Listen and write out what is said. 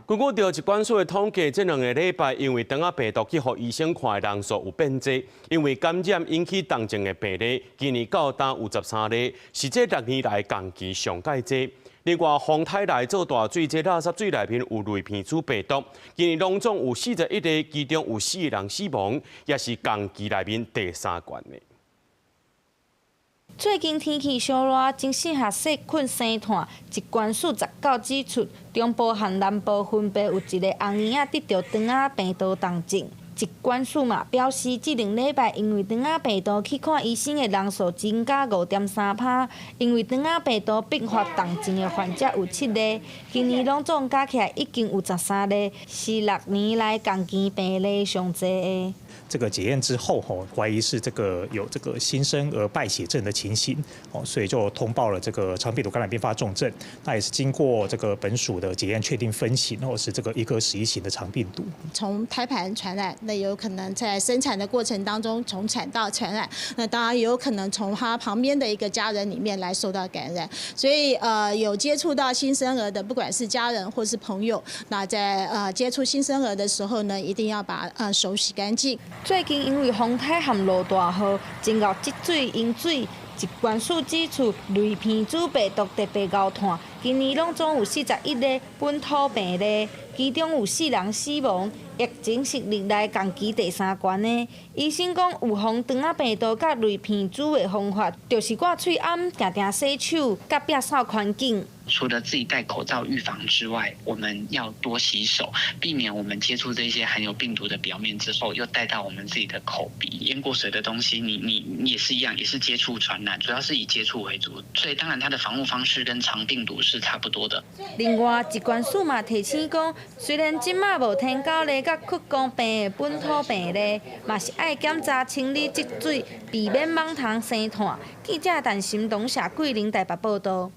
根据着疾管署的统计，这2个礼拜因为肠仔病毒去互医生看的人数有变多，因为感染引起重症的病例，今年到单有13例，是这6年来同期上介多。另外，风台内做大水，这垃圾水内面有类鼻珠病毒，今年拢总有41例，其中有4个人死亡，也是同期内面第3悬的。最近天气烧热，精神学细菌生炭，疾管署19指出，中部和南部分别有1个红婴仔得到肠仔病毒重症。疾管署嘛表示，这2礼拜因为肠仔病毒去看医生的人数增加5.3%，因为肠仔病毒并发重症的患者有7例，今年拢总加起来已经有13例，是6年来共期病例上侪的。这个检验之后，怀疑是有新生儿败血症的情形，所以就通报了这个肠病毒感染并发重症。那也是经过这个本署的检验确定分型，是这个1颗11型的肠病毒。从胎盘传染，那有可能在生产的过程当中从产道传染，那当然也有可能从他旁边的一个家人里面来受到感染。所以有接触到新生儿的，不管是家人或是朋友，那在接触新生儿的时候呢，一定要把手洗干净。最近因为风台和落大雨，真够积水淹水。疾管署指出，类鼻珠病毒特别高炭，今年拢总有41例本土病例，其中有4人死亡。疫情是历来共期第3悬的。医生讲，预防肠仔病毒甲类鼻珠的方法，就是挂喙暗，定定洗手，甲避扫环境。除了自己戴口罩预防之外，我们要多洗手，避免我们接触这些含有病毒的表面之后，又带到我们自己的口鼻。淹过水的东西，你也是一样，也是接触传染，主要是以接触为主，所以当然它的防护方式跟肠病毒是差不多的。另外，疾管署嘛提醒讲，虽然即马无添加例甲屈光病的本土病例，嘛是爱检查清理积水，避免蠓虫生炭。记者陈心东社桂林台北报道。